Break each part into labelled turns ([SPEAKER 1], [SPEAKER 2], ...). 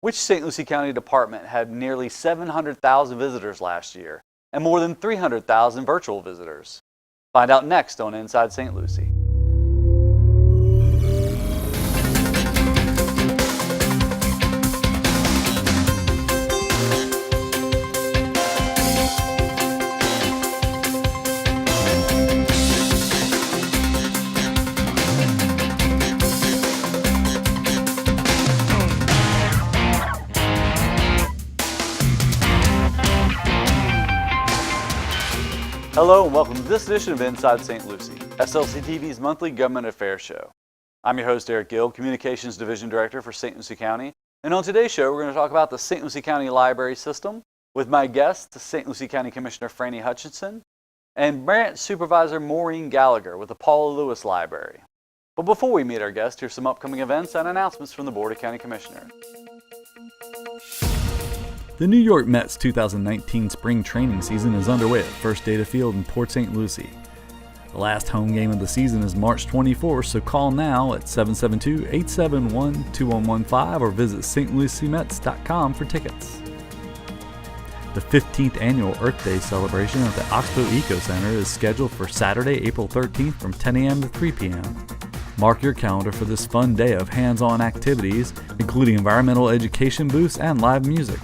[SPEAKER 1] Which St. Lucie County department had nearly 700,000 visitors last year and more than 300,000 virtual visitors? Find out next on Inside St. Lucie. Hello and welcome to this edition of Inside St. Lucie, SLC TV's monthly government affairs show. I'm your host, Eric Gill, Communications Division Director for St. Lucie County. And on today's show, we're going to talk about the St. Lucie County Library System with my guests, St. Lucie County Commissioner Franny Hutchinson and Branch Supervisor Maureen Gallagher with the Paula Lewis Library. But before we meet our guests, here's some upcoming events and announcements from the Board of County Commissioners. The New York Mets 2019 spring training season is underway at First Data Field in Port St. Lucie. The last home game of the season is March 24th, so call now at 772-871-2115 or visit stluciemets.com for tickets. The 15th annual Earth Day celebration at the Oxbow Eco Center is scheduled for Saturday, April 13th from 10 a.m. to 3 p.m. Mark your calendar for this fun day of hands-on activities, including environmental education booths and live music.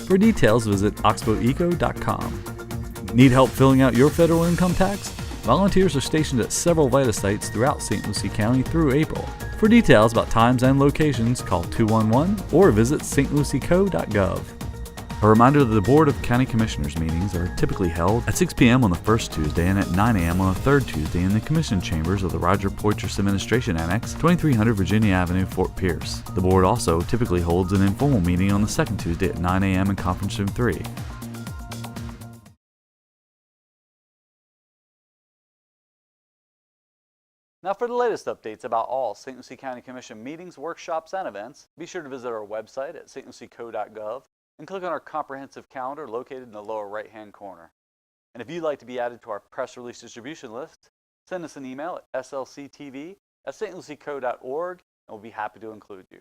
[SPEAKER 1] For details, visit oxboweco.com. Need help filling out your federal income tax? Volunteers are stationed at several VITA sites throughout St. Lucie County through April. For details about times and locations, call 211 or visit stlucieco.gov. A reminder that the Board of County Commissioners meetings are typically held at 6 p.m. on the first Tuesday and at 9 a.m. on the third Tuesday in the Commission Chambers of the Roger Poitras Administration Annex, 2300 Virginia Avenue, Fort Pierce. The Board also typically holds an informal meeting on the second Tuesday at 9 a.m. in Conference Room 3. Now for the latest updates about all St. Lucie County Commission meetings, workshops, and events, be sure to visit our website at stlucieco.gov and click on our comprehensive calendar located in the lower right-hand corner. And if you'd like to be added to our press release distribution list, send us an email at slctv@stlucieco.org and we'll be happy to include you.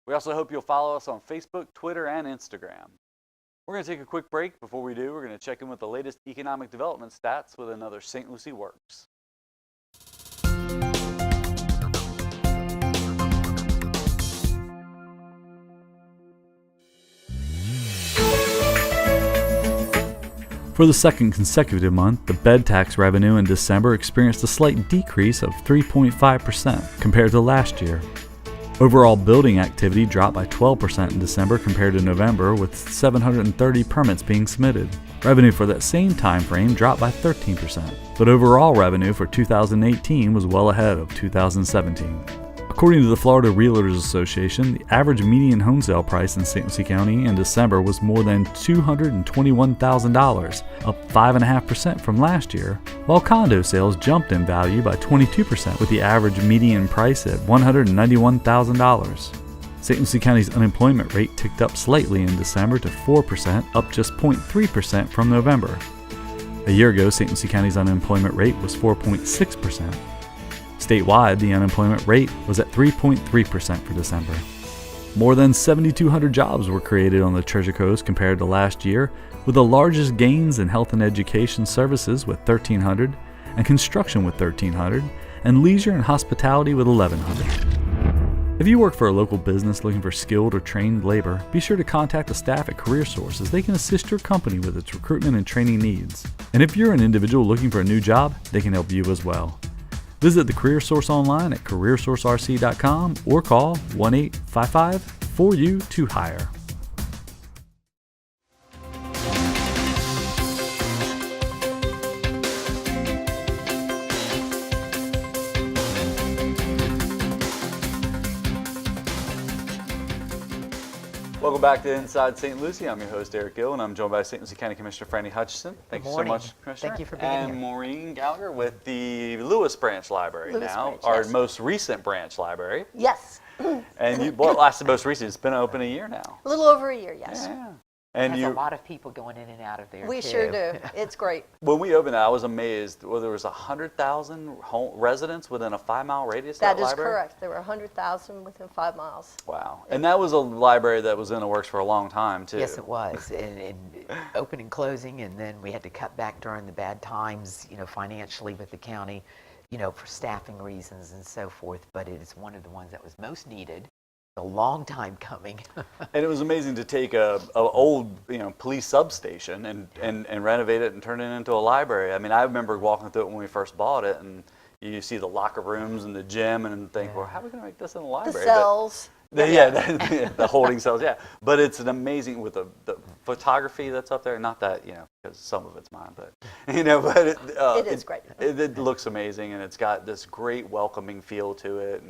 [SPEAKER 1] We also hope you'll follow us on Facebook, Twitter, and Instagram. We're going to take a quick break. Before we do, we're going to check in with the latest economic development stats with another St. Lucie Works. For the second consecutive month, the bed tax revenue in December experienced a slight decrease of 3.5% compared to last year. Overall building activity dropped by 12% in December compared to November, with 730 permits being submitted. Revenue for that same time frame dropped by 13%, but overall revenue for 2018 was well ahead of 2017. According to the Florida Realtors Association, the average median home sale price in St. Lucie County in December was more than $221,000, up 5.5% from last year, while condo sales jumped in value by 22%, with the average median price at $191,000. St. Lucie County's unemployment rate ticked up slightly in December to 4%, up just 0.3% from November. A year ago, St. Lucie County's unemployment rate was 4.6%. Statewide, the unemployment rate was at 3.3% for December. More than 7,200 jobs were created on the Treasure Coast compared to last year, with the largest gains in health and education services with 1,300, and construction with 1,300, and leisure and hospitality with 1,100. If you work for a local business looking for skilled or trained labor, be sure to contact the staff at CareerSource as they can assist your company with its recruitment and training needs. And if you're an individual looking for a new job, they can help you as well. Visit the CareerSource online at careersourcerc.com or call 1-855-4U-2-HIRE. Welcome back to Inside St. Lucie. I'm your host, Eric Gill, and I'm joined by St. Lucie County Commissioner Franny Hutchinson. Thank you so much, Commissioner.
[SPEAKER 2] Thank you for being here.
[SPEAKER 1] And Maureen Gallagher with the Lewis Branch Library our most recent branch library.
[SPEAKER 2] Yes.
[SPEAKER 1] And what lasted most recent? It's been open a year now.
[SPEAKER 2] A little over a year, yes.
[SPEAKER 1] Yeah. And
[SPEAKER 2] There's a lot of people going in and out of there.
[SPEAKER 3] We
[SPEAKER 2] too.
[SPEAKER 3] sure do. It's great.
[SPEAKER 1] When we opened it, I was amazed. Well, there was 100,000 residents within a 5-mile radius of that
[SPEAKER 3] That is
[SPEAKER 1] library?
[SPEAKER 3] correct. There were 100,000 within 5 miles.
[SPEAKER 1] Wow. And that was a library that was in the works for a long time, too.
[SPEAKER 2] Yes, it was. And open and closing, and then we had to cut back during the bad times, financially with the county, for staffing reasons and so forth. But it is one of the ones that was most needed. A long time coming.
[SPEAKER 1] And it was amazing to take a old police substation and renovate it and turn it into a library. I mean, I remember walking through it when we first bought it, and you see the locker rooms and the gym, and think, well, how are we going to make this in a library?
[SPEAKER 3] The cells.
[SPEAKER 1] The holding cells, yeah. But it's an amazing, with the photography that's up there, not that, because some of it's mine, but, but
[SPEAKER 3] it is great.
[SPEAKER 1] It looks amazing, and it's got this great welcoming feel to it,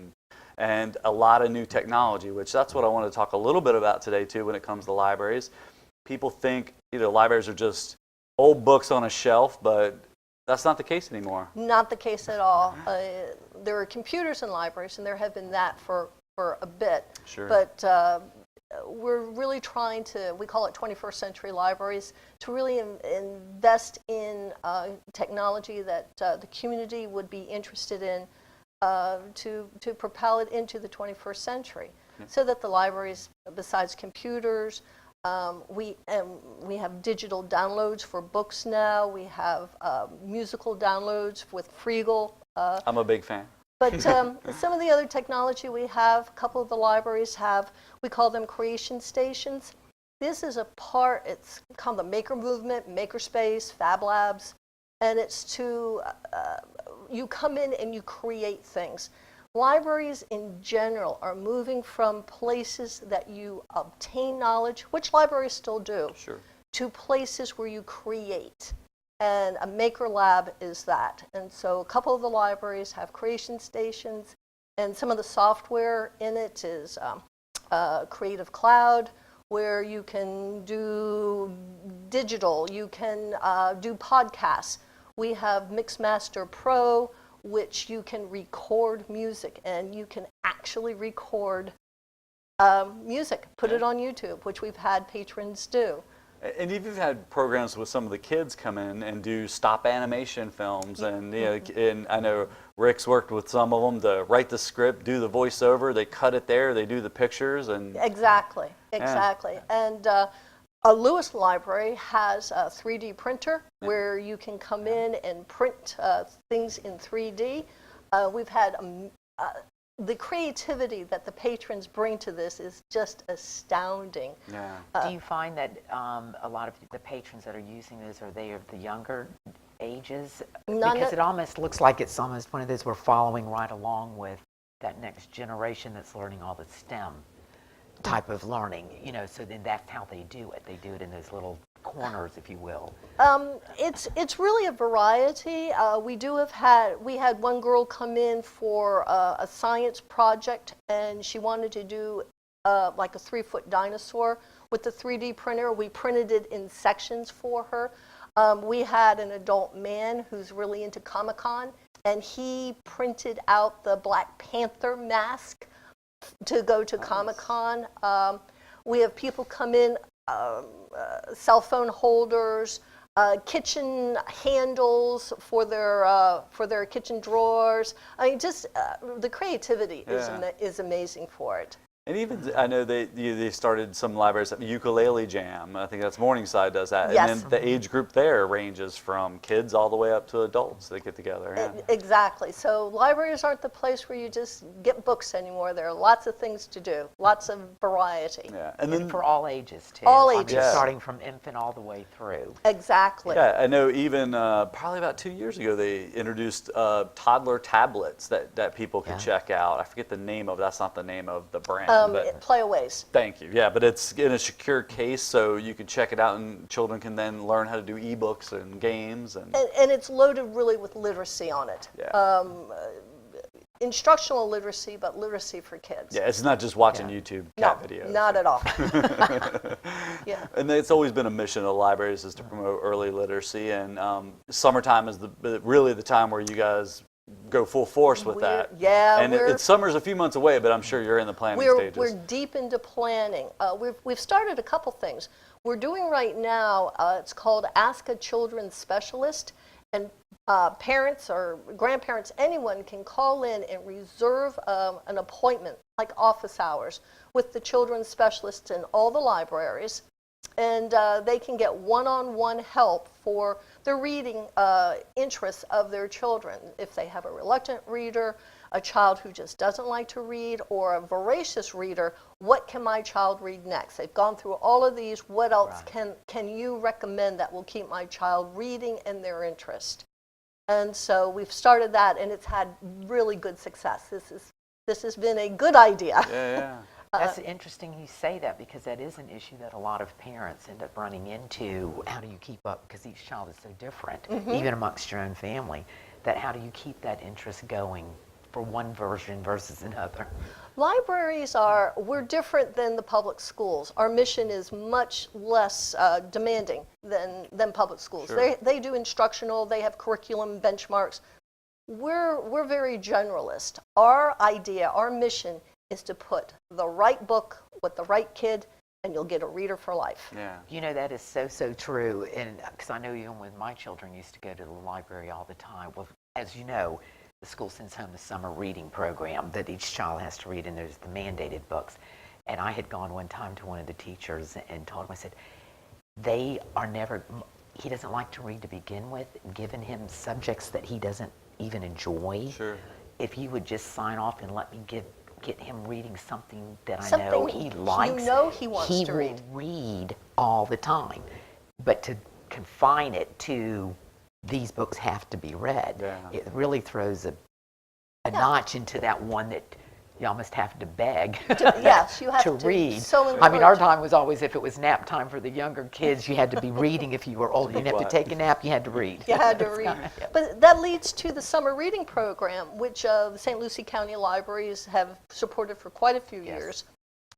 [SPEAKER 1] and a lot of new technology, which that's what I want to talk a little bit about today, too, when it comes to libraries. People think libraries are just old books on a shelf, but that's not the case anymore.
[SPEAKER 3] Not the case at all. There are computers in libraries, and there have been that for a bit.
[SPEAKER 1] Sure.
[SPEAKER 3] But we're really trying to, we call it 21st century libraries, to really invest in technology that the community would be interested in to propel it into the 21st century. Yeah. So that the libraries, besides computers, we have digital downloads for books now. We have musical downloads with Freegal.
[SPEAKER 1] I'm a big fan.
[SPEAKER 3] But some of the other technology we have, a couple of the libraries have, we call them creation stations. This is a part, it's called the Maker Movement, Makerspace, Fab Labs, and it's to, you come in and you create things. Libraries in general are moving from places that you obtain knowledge, which libraries still do,
[SPEAKER 1] sure, to
[SPEAKER 3] places where you create. And a Maker Lab is that. And so a couple of the libraries have creation stations, and some of the software in it is Creative Cloud, where you can do digital, you can do podcasts. We have Mixmaster Pro, which you can record music, and you can actually record music, put it on YouTube, which we've had patrons do.
[SPEAKER 1] And you've had programs with some of the kids come in and do stop animation films, and and I know Rick's worked with some of them to write the script, do the voiceover, they cut it there, they do the pictures, and
[SPEAKER 3] exactly. And Lewis Library has a 3D printer where you can come in and print things in 3D. We've had the creativity that the patrons bring to this is just astounding.
[SPEAKER 1] Yeah.
[SPEAKER 2] Do you find that a lot of the patrons that are using this, are they of the younger ages? Because it almost looks like it's almost one of those we're following right along with that next generation that's learning all the STEM type of learning, so then that's how they do it. They do it in those little corners, if you will.
[SPEAKER 3] It's really a variety. We had one girl come in for a science project, and she wanted to do like a 3-foot dinosaur with the 3D printer. We printed it in sections for her. We had an adult man who's really into Comic-Con, and he printed out the Black Panther mask to go to Comic-Con. We have people come in, cell phone holders, kitchen handles for their kitchen drawers. I mean, just the creativity is amazing for it.
[SPEAKER 1] And even, I know they started some libraries, Ukulele Jam. I think that's Morningside does that.
[SPEAKER 3] Yes.
[SPEAKER 1] And then the age group there ranges from kids all the way up to adults that get together. Yeah.
[SPEAKER 3] Exactly. So libraries aren't the place where you just get books anymore. There are lots of things to do, lots of variety.
[SPEAKER 2] Yeah. And then for all ages, too.
[SPEAKER 3] All ages.
[SPEAKER 2] Yeah. Starting from infant all the way through.
[SPEAKER 3] Exactly.
[SPEAKER 1] Yeah, I know even probably about 2 years ago, they introduced toddler tablets that people could check out. I forget the name of, that's not the name of the brand.
[SPEAKER 3] Playaways.
[SPEAKER 1] Thank you. Yeah, but it's in a secure case, so you can check it out, and children can then learn how to do ebooks and games. And
[SPEAKER 3] it's loaded really with literacy on it.
[SPEAKER 1] Yeah.
[SPEAKER 3] Instructional literacy, but literacy for kids.
[SPEAKER 1] Yeah, it's not just watching YouTube cat videos.
[SPEAKER 3] Not at all.
[SPEAKER 1] Yeah. And it's always been a mission of libraries is to promote early literacy, and summertime is really the time where you guys
[SPEAKER 4] go full force with that.
[SPEAKER 3] Yeah,
[SPEAKER 4] and summer's a few months away, but I'm sure you're in the planning stages.
[SPEAKER 3] We're deep into planning. We've started a couple things. We're doing right now, it's called Ask a Children's Specialist, and parents or grandparents, anyone can call in and reserve an appointment, like office hours, with the children's specialists in all the libraries. And they can get one-on-one help for the reading interests of their children. If they have a reluctant reader, a child who just doesn't like to read, or a voracious reader, what can my child read next? They've gone through all of these. What else can you recommend that will keep my child reading and their interest? And so we've started that, and it's had really good success. This has been a good idea.
[SPEAKER 4] Yeah.
[SPEAKER 2] That's interesting you say that, because that is an issue that a lot of parents end up running into. How do you keep up? Because each child is so different, even amongst your own family, that how do you keep that interest going for one version versus another?
[SPEAKER 3] Libraries we're different than the public schools. Our mission is much less demanding than public schools.
[SPEAKER 4] Sure.
[SPEAKER 3] They do instructional, they have curriculum benchmarks. We're very generalist. Our idea, our mission is to put the right book with the right kid, and you'll get a reader for life.
[SPEAKER 4] Yeah.
[SPEAKER 2] You know, that is so true. And because I know even when my children used to go to the library all the time, well, as you know, the school sends home the summer reading program that each child has to read, and there's the mandated books. And I had gone one time to one of the teachers and told him, I said, he doesn't like to read to begin with, giving him subjects that he doesn't even enjoy.
[SPEAKER 4] Sure.
[SPEAKER 2] If he would just sign off and let me get him reading something that I know he likes,
[SPEAKER 3] you know he wants to read.
[SPEAKER 2] He will read all the time. But to confine it to these books have to be read, it really throws a notch into that one that you almost have to beg
[SPEAKER 3] Yes, you have
[SPEAKER 2] to read.
[SPEAKER 3] So
[SPEAKER 2] I mean, our time was always, if it was nap time for the younger kids, you had to be reading. If you were old, you didn't have to take a nap, you had to read.
[SPEAKER 3] You had to read. But that leads to the summer reading program, which the St. Lucie County Libraries have supported for quite a few years.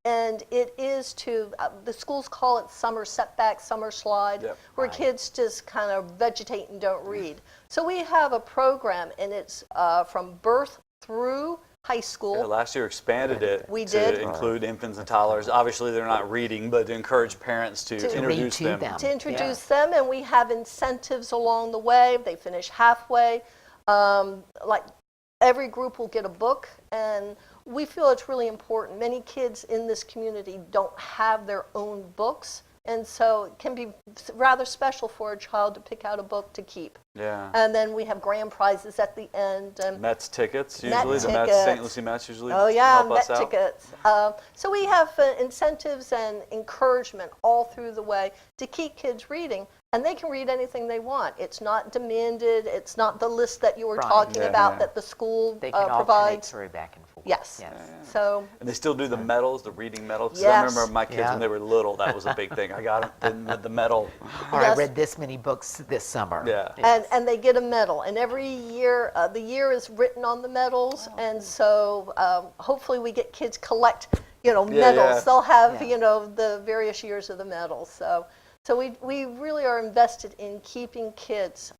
[SPEAKER 3] And it is the schools call it summer setback, summer slide, where kids just kind of vegetate and don't read. So we have a program, and it's from birth through high school.
[SPEAKER 4] Yeah, last year expanded it
[SPEAKER 3] to
[SPEAKER 4] include infants and toddlers. Obviously, they're not reading, but to encourage parents to introduce them.
[SPEAKER 3] To introduce them, and we have incentives along the way. If they finish halfway, like every group will get a book, and we feel it's really important. Many kids in this community don't have their own books, and so it can be rather special for a child to pick out a book to keep.
[SPEAKER 4] Yeah.
[SPEAKER 3] And then we have grand prizes at the end.
[SPEAKER 4] Mets tickets, usually. St. Lucie Mets usually
[SPEAKER 3] help us out.
[SPEAKER 4] Met
[SPEAKER 3] tickets. So we have incentives and encouragement all through the way to keep kids reading, and they can read anything they want. It's not demanded. It's not the list that you were talking about that the school
[SPEAKER 2] they can
[SPEAKER 3] provides.
[SPEAKER 2] alternate through back and forth.
[SPEAKER 3] Yes. So.
[SPEAKER 4] And they still do the medals, the reading medals.
[SPEAKER 3] Yes.
[SPEAKER 4] I remember my kids when they were little, that was a big thing. I got the medal.
[SPEAKER 2] Or I read this many books this summer.
[SPEAKER 4] Yeah.
[SPEAKER 3] And they get a medal, and every year the year is written on the medals, and so hopefully we get kids collect medals.
[SPEAKER 4] Yeah.
[SPEAKER 3] They'll have the various years of the medals. So we really are invested in keeping kids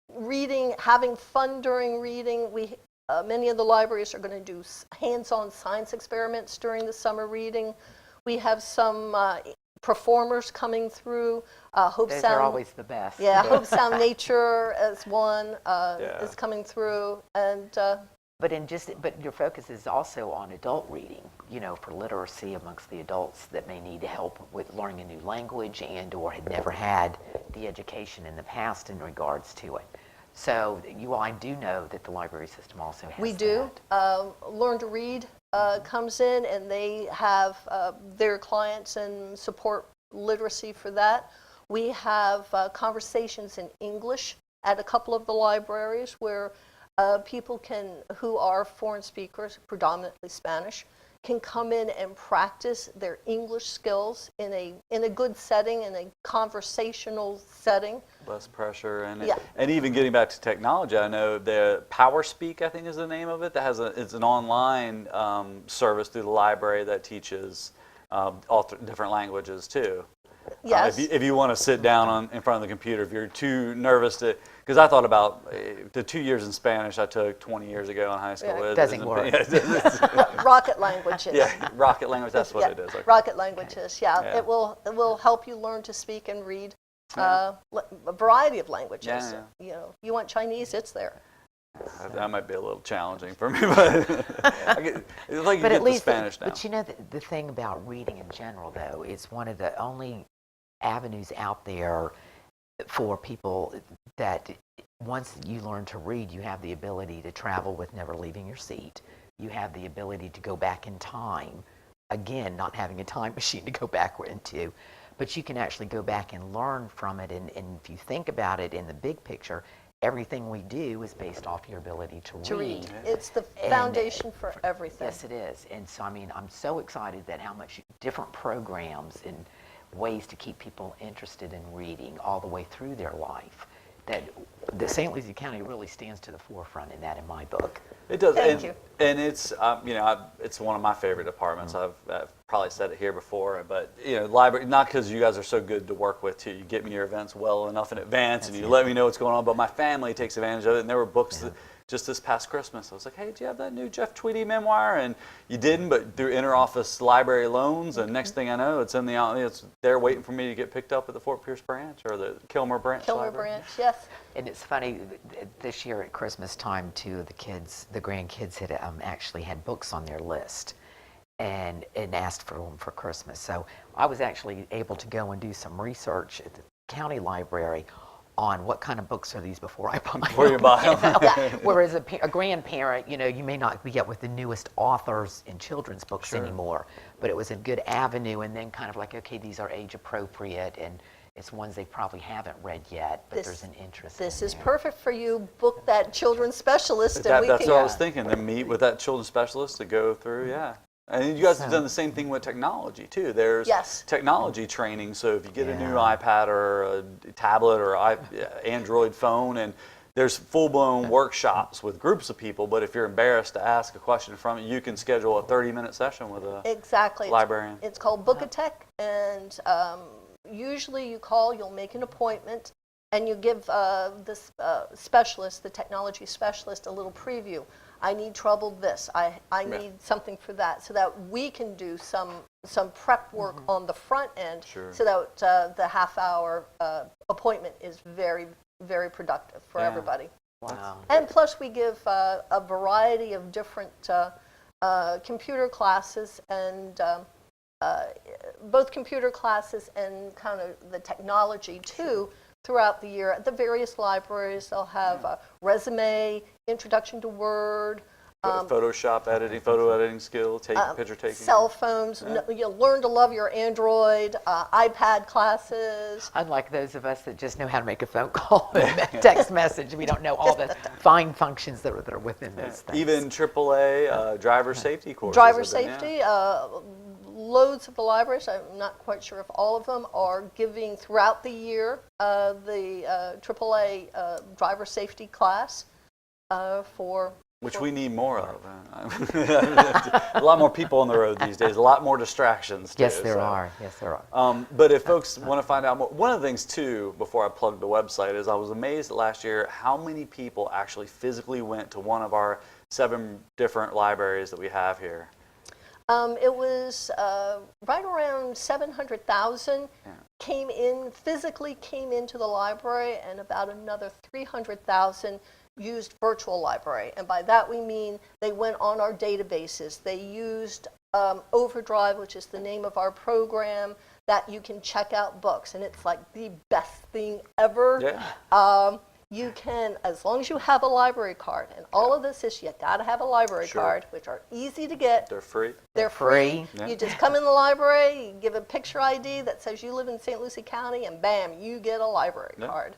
[SPEAKER 3] reading, having fun during reading. Many of the libraries are going to do hands-on science experiments during the summer reading. We have some performers coming through. Hope
[SPEAKER 2] Those
[SPEAKER 3] Sound
[SPEAKER 2] are always the best.
[SPEAKER 3] Yeah, Hope Sound Nature as one is coming through, and.
[SPEAKER 2] But your focus is also on adult reading, for literacy amongst the adults that may need help with learning a new language or had never had the education in the past in regards to it. So I do know that the library system also has
[SPEAKER 3] We do. Learn to Read comes in, and they have their clients and support literacy for that. We have conversations in English at a couple of the libraries where people who are foreign speakers, predominantly Spanish, can come in and practice their English skills in a good setting, in a conversational setting.
[SPEAKER 4] Less pressure, and even getting back to technology, I know the PowerSpeak, I think is the name of it, that it's an online service through the library that teaches all different languages too.
[SPEAKER 3] Yes.
[SPEAKER 4] If you want to sit down in front of the computer, if you're too nervous to, because I thought about the 2 years in Spanish I took 20 years ago in high school.
[SPEAKER 3] Yeah.
[SPEAKER 4] It
[SPEAKER 2] Doesn't work.
[SPEAKER 3] Rocket languages.
[SPEAKER 4] Yeah, rocket language, that's what
[SPEAKER 3] Yeah,
[SPEAKER 4] it is. Okay.
[SPEAKER 3] Rocket languages, yeah.
[SPEAKER 4] Yeah.
[SPEAKER 3] It will help you learn to speak and read a variety of languages.
[SPEAKER 4] Yeah.
[SPEAKER 3] You know, you want Chinese, it's there.
[SPEAKER 4] That might be a little challenging for me, but it's like you
[SPEAKER 2] But
[SPEAKER 4] get
[SPEAKER 2] at least,
[SPEAKER 4] the Spanish now.
[SPEAKER 2] but you know, the thing about reading in general, though, it's one of the only avenues out there for people that once you learn to read, you have the ability to travel with never leaving your seat. You have the ability to go back in time, again, not having a time machine to go back into, but you can actually go back and learn from it. And if you think about it in the big picture, everything we do is based off your ability to read.
[SPEAKER 3] It's the
[SPEAKER 2] And-
[SPEAKER 3] foundation for everything.
[SPEAKER 2] Yes, it is. And so, I mean, I'm so excited that how much different programs and ways to keep people interested in reading all the way through their life, that the St. Lucie County really stands to the forefront in that, in my book.
[SPEAKER 4] It does,
[SPEAKER 3] Thank
[SPEAKER 4] and,
[SPEAKER 3] you.
[SPEAKER 4] and it's it's one of my favorite departments. I've probably said it here before, but library, not because you guys are so good to work with too. You get me your events well enough in advance, and you let me know what's going on. But my family takes advantage of it, and there were books that just this past Christmas, I was like, hey, do you have that new Jeff Tweedy memoir? And you didn't, but through interoffice library loans, and next thing I know, it's there waiting for me to get picked up at the Fort Pierce branch or the Kilmer branch.
[SPEAKER 3] Kilmer
[SPEAKER 4] library.
[SPEAKER 3] Branch, yes.
[SPEAKER 2] And it's funny, this year at Christmas time, two of the grandkids had actually had books on their list and asked for them for Christmas. So I was actually able to go and do some research at the county library on what kind of books are these before I buy them.
[SPEAKER 4] Before you buy them.
[SPEAKER 2] Whereas a grandparent, you may not be up with the newest authors in children's books anymore, but it was a good avenue, and then kind of like, okay, these are age appropriate, and it's ones they probably haven't read yet, but there's an interest
[SPEAKER 3] This
[SPEAKER 2] in
[SPEAKER 3] is
[SPEAKER 2] there.
[SPEAKER 3] perfect for you. Book that children's specialist, and we
[SPEAKER 4] That's
[SPEAKER 3] can.
[SPEAKER 4] what I was thinking. To meet with that children's specialist to go through, yeah. And you guys have done the same thing with technology too. There's technology training. So if you get a new iPad or a tablet or Android phone, and there's full-blown workshops with groups of people. But if you're embarrassed to ask a question from it, you can schedule a 30-minute session with a librarian.
[SPEAKER 3] It's called Bookatech, and usually you call, you'll make an appointment, and you give this specialist, the technology specialist, a little preview. I need trouble this. I need something for that, so that we can do some prep work on the front end, so that the half-hour appointment is very, very productive for everybody.
[SPEAKER 2] Wow.
[SPEAKER 3] And plus, we give a variety of different computer classes, and both computer classes and kind of the technology too. Throughout the year at the various libraries, they'll have a resume, introduction to Word,
[SPEAKER 4] Photoshop editing, photo editing skill, picture taking.
[SPEAKER 3] Cell phones. You'll learn to love your Android, iPad classes.
[SPEAKER 2] Unlike those of us that just know how to make a phone call and text message, we don't know all the fine functions that are within those things.
[SPEAKER 4] Even AAA driver safety courses.
[SPEAKER 3] Driver safety. Loads of the libraries, I'm not quite sure if all of them, are giving throughout the year the AAA driver safety class for...
[SPEAKER 4] Which we need more of. A lot more people on the road these days, a lot more distractions too.
[SPEAKER 2] Yes, there are. Yes, there are.
[SPEAKER 4] But if folks want to find out more, one of the things too, before I plug the website, is I was amazed last year how many people actually physically went to one of our 7 different libraries that we have here.
[SPEAKER 3] It was right around 700,000 physically came into the library, and about another 300,000 used virtual library. And by that we mean they went on our databases. They used Overdrive, which is the name of our program, that you can check out books. And it's like the best thing ever.
[SPEAKER 4] Yeah.
[SPEAKER 3] You can, as long as you have a library card, and all of this is you got to have a library card, which are easy to get.
[SPEAKER 4] They're free.
[SPEAKER 3] They're free.
[SPEAKER 2] Yeah.
[SPEAKER 3] You just come in the library, you give a picture ID that says you live in St. Lucie County, and bam, you get a library card.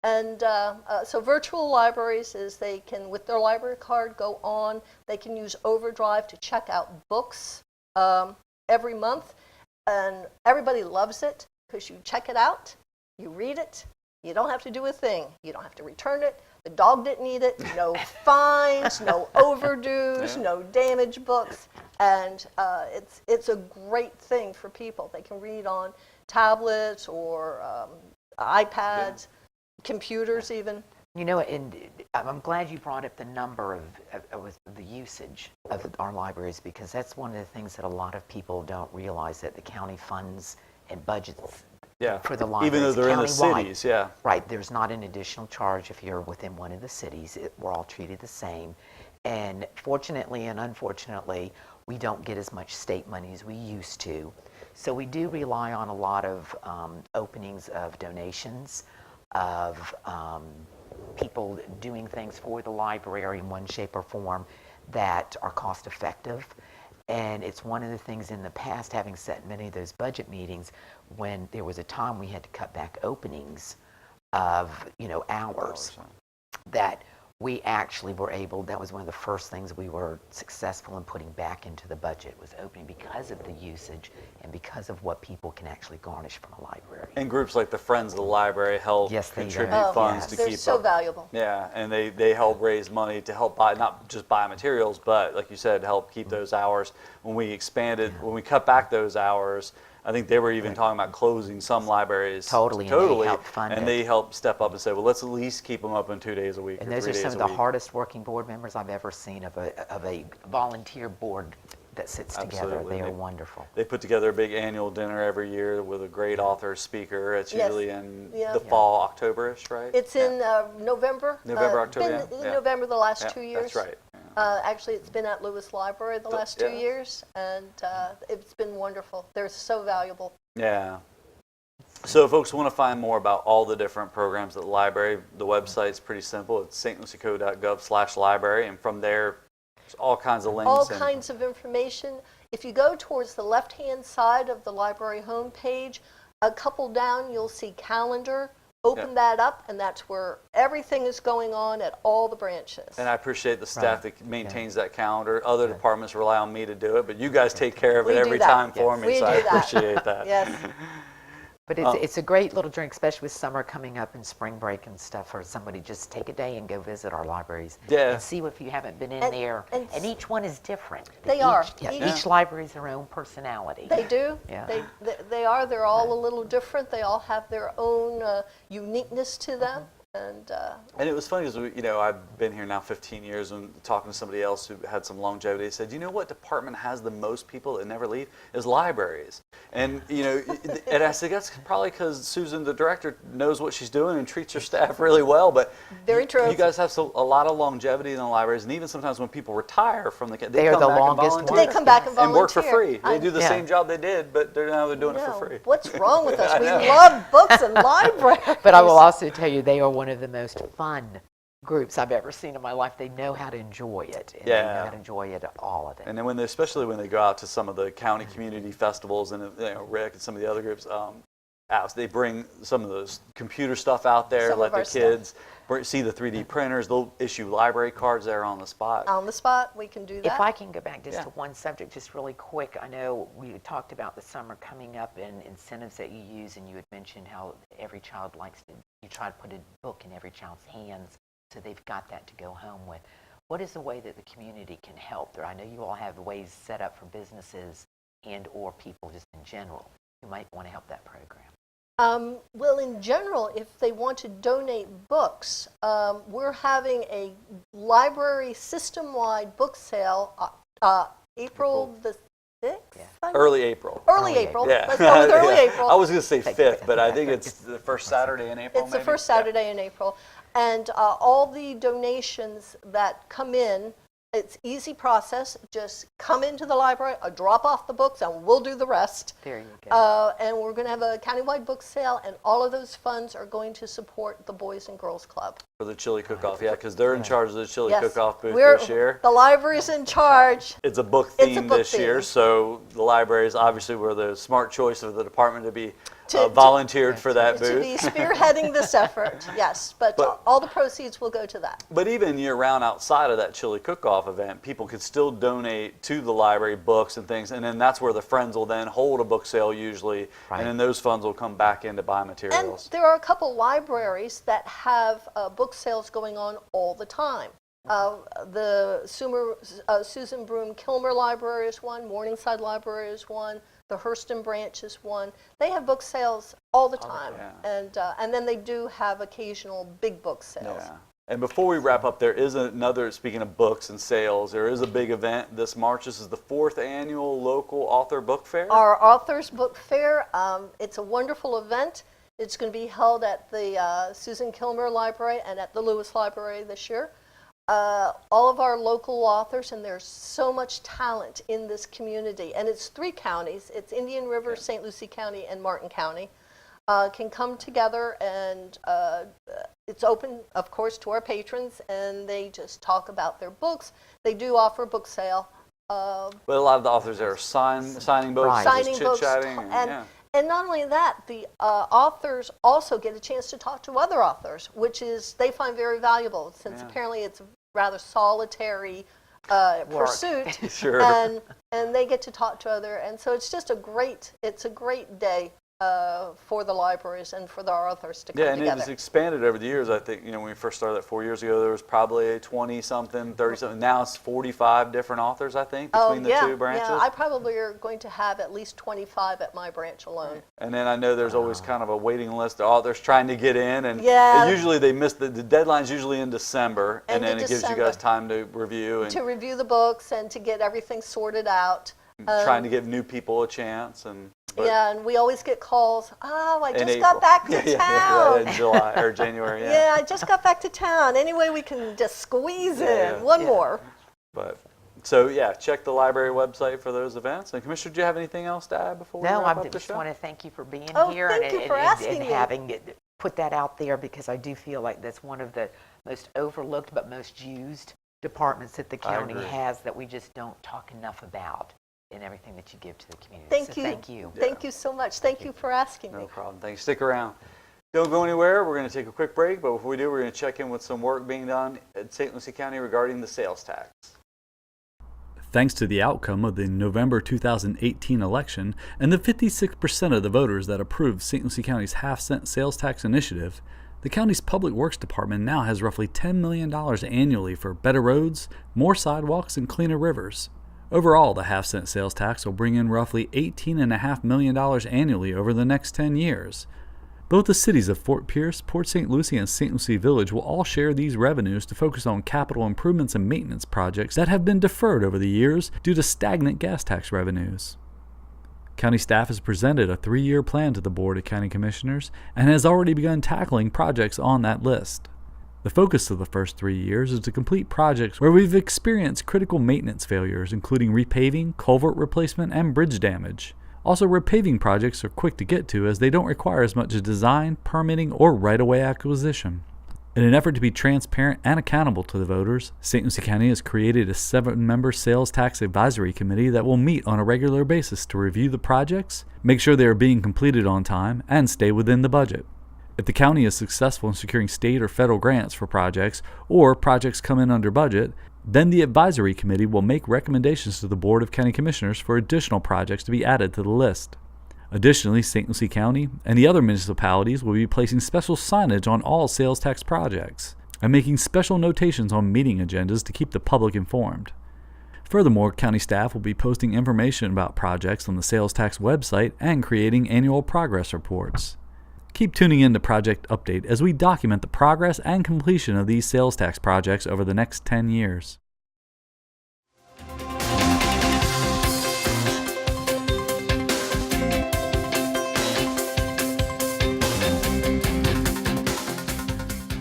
[SPEAKER 3] And so virtual libraries is they can, with their library card, go on. They can use Overdrive to check out books every month. And everybody loves it because you check it out, you read it, you don't have to do a thing. You don't have to return it. the dog didn't eat it, no fines, no overdues, no damaged books. And it's a great thing for people. They can read on tablets or iPads, computers even.
[SPEAKER 2] You know, and I'm glad you brought up the number of the usage of our libraries, because that's one of the things that a lot of people don't realize, that the county funds and budgets for the libraries.
[SPEAKER 4] Even though they're in the
[SPEAKER 2] countywide.
[SPEAKER 4] cities, yeah.
[SPEAKER 2] Right, there's not an additional charge if you're within one of the cities. We're all treated the same. And fortunately and unfortunately, we don't get as much state money as we used to. So we do rely on a lot of openings of donations, of people doing things for the library in one shape or form that are cost effective. And it's one of the things in the past, having sat in many of those budget meetings, when there was a time we had to cut back openings of, hours, that we actually were able, that was one of the first things we were successful in putting back into the budget, was opening, because of the usage and because of what people can actually garnish from a library.
[SPEAKER 4] And groups like the Friends of the Library help
[SPEAKER 2] Yes, they do.
[SPEAKER 4] contribute funds to
[SPEAKER 3] They're
[SPEAKER 4] keep
[SPEAKER 3] so
[SPEAKER 4] up.
[SPEAKER 3] valuable.
[SPEAKER 4] Yeah, and they help raise money to help buy, not just buy materials, but like you said, help keep those hours. When we expanded, when we cut back those hours, I think they were even talking about closing some libraries.
[SPEAKER 2] Totally, and they helped fund
[SPEAKER 4] and
[SPEAKER 2] it.
[SPEAKER 4] they helped step up and say, well, let's at least keep them open 2 days a week
[SPEAKER 2] And
[SPEAKER 4] or
[SPEAKER 2] those
[SPEAKER 4] 3
[SPEAKER 2] are
[SPEAKER 4] days
[SPEAKER 2] some of
[SPEAKER 4] a
[SPEAKER 2] the
[SPEAKER 4] week.
[SPEAKER 2] hardest working board members I've ever seen of a volunteer board that sits together.
[SPEAKER 4] Absolutely.
[SPEAKER 2] They are wonderful.
[SPEAKER 4] They put together a big annual dinner every year with a great author speaker. It's
[SPEAKER 3] Yes.
[SPEAKER 4] usually in
[SPEAKER 3] Yeah.
[SPEAKER 4] the fall, October-ish, right?
[SPEAKER 3] It's in November.
[SPEAKER 4] November,
[SPEAKER 3] It's been
[SPEAKER 4] October,
[SPEAKER 3] in
[SPEAKER 4] yeah.
[SPEAKER 3] November the last
[SPEAKER 4] Yeah,
[SPEAKER 3] 2 years.
[SPEAKER 4] That's right.
[SPEAKER 3] Actually, it's been at Lewis Library the last 2
[SPEAKER 4] yeah.
[SPEAKER 3] years, and it's been wonderful. They're so valuable.
[SPEAKER 4] Yeah. So if folks want to find more about all the different programs at the library, the website's pretty simple. It's stlucieco.gov/library, and from there, there's all kinds of links.
[SPEAKER 3] All
[SPEAKER 4] and
[SPEAKER 3] kinds of information. If you go towards the left-hand side of the library homepage, a couple down, you'll see calendar. Open that up, and that's where everything is going on at all the branches.
[SPEAKER 4] And I appreciate the staff
[SPEAKER 2] Right.
[SPEAKER 4] that maintains that calendar. Other departments rely on me to do it, but you guys take care of it
[SPEAKER 3] We do
[SPEAKER 4] every
[SPEAKER 3] that.
[SPEAKER 4] time for
[SPEAKER 2] Yes.
[SPEAKER 4] me,
[SPEAKER 3] We
[SPEAKER 4] so I
[SPEAKER 3] do that.
[SPEAKER 4] appreciate that.
[SPEAKER 3] Yes.
[SPEAKER 2] But it's a great little drink, especially with summer coming up and spring break and stuff, for somebody just take a day and go visit our libraries.
[SPEAKER 4] Yeah.
[SPEAKER 2] And see if you haven't been in
[SPEAKER 3] And-
[SPEAKER 2] there.
[SPEAKER 3] and
[SPEAKER 2] And each one is different.
[SPEAKER 3] They are.
[SPEAKER 2] Each library has their own personality.
[SPEAKER 3] They do.
[SPEAKER 2] Yeah.
[SPEAKER 3] They are. They're all a little different. They all have their own uniqueness to them. And
[SPEAKER 4] And it was funny because I've been here now 15 years, and talking to somebody else who had some longevity, they said, what department has the most people that never leave is libraries. And and I said that's probably because Susan, the director, knows what she's doing and treats her staff really well. But
[SPEAKER 3] Very true.
[SPEAKER 4] You guys have a lot of longevity in the libraries, and even sometimes when people retire from
[SPEAKER 2] They are
[SPEAKER 4] come
[SPEAKER 2] the
[SPEAKER 4] back and
[SPEAKER 2] longest
[SPEAKER 4] volunteer.
[SPEAKER 3] they come back and volunteer.
[SPEAKER 4] and work for free. They do the
[SPEAKER 2] Yeah.
[SPEAKER 4] same job they did, but now they're doing it for
[SPEAKER 3] No,
[SPEAKER 4] free.
[SPEAKER 3] what's wrong with us?
[SPEAKER 4] I
[SPEAKER 3] We
[SPEAKER 4] know.
[SPEAKER 3] love books and libraries.
[SPEAKER 2] But I will also tell you, they are one of the most fun groups I've ever seen in my life. They know how to enjoy it. And they know
[SPEAKER 4] Yeah.
[SPEAKER 2] how to enjoy it, all of it.
[SPEAKER 4] And then especially when they go out to some of the county community festivals, and Rick and some of the other groups, they bring some of those computer stuff out there,
[SPEAKER 3] Some
[SPEAKER 4] let
[SPEAKER 3] of
[SPEAKER 4] the
[SPEAKER 3] our stuff.
[SPEAKER 4] kids see the 3D printers. They'll issue library cards there on the spot.
[SPEAKER 3] On the spot, we can do that.
[SPEAKER 2] If I can go back just
[SPEAKER 4] Yeah.
[SPEAKER 2] to one subject, just really quick. I know we talked about the summer coming up and incentives that you use, and you had mentioned how every child you try to put a book in every child's hands so they've got that to go home with. What is the way that the community can help there? I know you all have ways set up for businesses and or people just in general who might want to help that program.
[SPEAKER 3] Well, in general, if they want to donate books, we're having a library system-wide book sale April the 6th?
[SPEAKER 2] Yeah.
[SPEAKER 3] I think?
[SPEAKER 4] Early April.
[SPEAKER 3] Early
[SPEAKER 2] Early
[SPEAKER 3] April.
[SPEAKER 4] Yeah.
[SPEAKER 3] Let's go with early
[SPEAKER 4] Yeah.
[SPEAKER 3] April.
[SPEAKER 4] I was going to say
[SPEAKER 2] Take
[SPEAKER 4] 5th,
[SPEAKER 2] it
[SPEAKER 4] but I
[SPEAKER 2] back.
[SPEAKER 4] think it's the first Saturday in April.
[SPEAKER 3] It's the
[SPEAKER 4] maybe?
[SPEAKER 3] first
[SPEAKER 4] Yeah.
[SPEAKER 3] Saturday in April. And all the donations that come in, it's easy process. Just come into the library, drop off the books, and we'll do the rest.
[SPEAKER 2] There you go.
[SPEAKER 3] And we're going to have a countywide book sale, and all of those funds are going to support the Boys and Girls Club.
[SPEAKER 4] For the chili cook-off, yeah, because they're in charge of the chili
[SPEAKER 3] Yes.
[SPEAKER 4] cook-off booth
[SPEAKER 3] We're-
[SPEAKER 4] this year.
[SPEAKER 3] The library's in charge.
[SPEAKER 4] It's a book
[SPEAKER 3] It's a
[SPEAKER 4] theme
[SPEAKER 3] book
[SPEAKER 4] this year,
[SPEAKER 3] theme.
[SPEAKER 4] so the libraries obviously were the smart choice of the department to be
[SPEAKER 3] To-
[SPEAKER 4] volunteered for that
[SPEAKER 3] To
[SPEAKER 4] booth.
[SPEAKER 3] be spearheading this effort, yes. But
[SPEAKER 4] But-
[SPEAKER 3] all the proceeds will go to that.
[SPEAKER 4] But even year-round outside of that chili cook-off, kickoff event, people could still donate to the library books and things, and then that's where the Friends will then hold a book sale usually, and then those funds will come back in to buy materials.
[SPEAKER 3] And there are a couple libraries that have book sales going on all the time. The Susan Broome Kilmer Library is one, Morningside Library is one, the Hurston Branch is one. They have book sales all the time, and then they do have occasional big book sales.
[SPEAKER 4] Yeah. And before we wrap up, there is another, speaking of books and sales, there is a big event this March. This is the 4th annual local author book fair.
[SPEAKER 3] Our Authors Book Fair, it's a wonderful event. It's going to be held at the Susan Kilmer Library and at the Lewis Library this year. All of our local authors, and there's so much talent in this community, and it's 3 counties. It's Indian River, St. Lucie County, and Martin County. Can come together, and it's open, of course, to our patrons, and they just talk about their books. They do offer a book sale.
[SPEAKER 4] But a lot of the authors there are signing books,
[SPEAKER 3] signing
[SPEAKER 4] just
[SPEAKER 3] books,
[SPEAKER 4] chit-chatting.
[SPEAKER 3] and not only that, the authors also get a chance to talk to other authors, which is they find very valuable, since apparently it's a rather solitary pursuit.
[SPEAKER 4] Sure.
[SPEAKER 3] And they get to talk to other, and so it's just a great day for the libraries and for the authors to come together.
[SPEAKER 4] Yeah, and it was expanded over the years. I think, when we first started that 4 years ago, there was probably 20-something, 30-something. Now it's 45 different authors, I think, between the 2 branches.
[SPEAKER 3] Yeah, I probably are going to have at least 25 at my branch alone.
[SPEAKER 4] And then I know there's always kind of a waiting list of authors trying to get in, and usually they miss the deadline's usually in December, and then it gives you guys time to review.
[SPEAKER 3] To review the books and to get everything sorted out.
[SPEAKER 4] Trying to give new people a chance.
[SPEAKER 3] And we always get calls, I just got back to town.
[SPEAKER 4] In July or January,
[SPEAKER 3] Yeah, I just got back to town. Anyway, we can just squeeze in one more.
[SPEAKER 4] So check the library website for those events. And Commissioner, do you have anything else to add before we wrap up the show?
[SPEAKER 2] I just want to thank you for being here
[SPEAKER 3] thank you for asking
[SPEAKER 2] and
[SPEAKER 3] me.
[SPEAKER 2] having put that out there, because I do feel like that's one of the most overlooked but most used departments that the county has that we just don't talk enough about in everything that you give to the community.
[SPEAKER 3] Thank you. Thank you so much. Thank you for asking me.
[SPEAKER 4] No problem. Thanks. Stick around. Don't go anywhere. We're going to take a quick break, but before we do, we're going to check in with some work being done at St. Lucie County regarding the sales tax.
[SPEAKER 1] Thanks to the outcome of the November 2018 election and the 56% of the voters that approved St. Lucie County's half-cent sales tax initiative, the county's Public Works Department now has roughly $10 million annually for better roads, more sidewalks, and cleaner rivers. Overall, the half-cent sales tax will bring in roughly $18.5 million annually over the next 10 years. Both the cities of Fort Pierce, Port St. Lucie, and St. Lucie Village will all share these revenues to focus on capital improvements and maintenance projects that have been deferred over the years due to stagnant gas tax revenues. County staff has presented a 3-year plan to the Board of County Commissioners and has already begun tackling projects on that list. The focus of the first 3 years is to complete projects where we've experienced critical maintenance failures, including repaving, culvert replacement, and bridge damage. Also, repaving projects are quick to get to as they don't require as much design, permitting, or right-of-way acquisition. In an effort to be transparent and accountable to the voters, St. Lucie County has created a 7-member sales tax advisory committee that will meet on a regular basis to review the projects, make sure they are being completed on time, and stay within the budget. If the county is successful in securing state or federal grants for projects, or projects come in under budget, then the advisory committee will make recommendations to the Board of County Commissioners for additional projects to be added to the list. Additionally, St. Lucie County and the other municipalities will be placing special signage on all sales tax projects and making special notations on meeting agendas to keep the public informed. Furthermore, county staff will be posting information about projects on the sales tax website and creating annual progress reports. Keep tuning in to Project Update as we document the progress and completion of these sales tax projects over the next 10 years.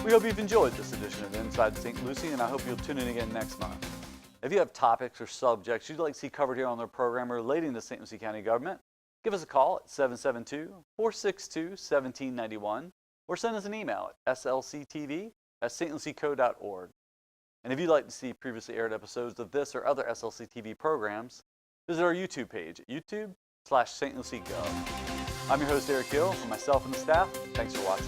[SPEAKER 4] We hope you've enjoyed this edition of Inside St. Lucie, and I hope you'll tune in again next month. If you have topics or subjects you'd like to see covered here on the program relating to St. Lucie County government, give us a call at 772-462-1791 or send us an email at slctv@stlucieco.org. And if you'd like to see previously aired episodes of this or other SLC TV programs, visit our YouTube page at youtube.com/stluciegov. I'm your host, Eric Gill. For myself and the staff, thanks for watching.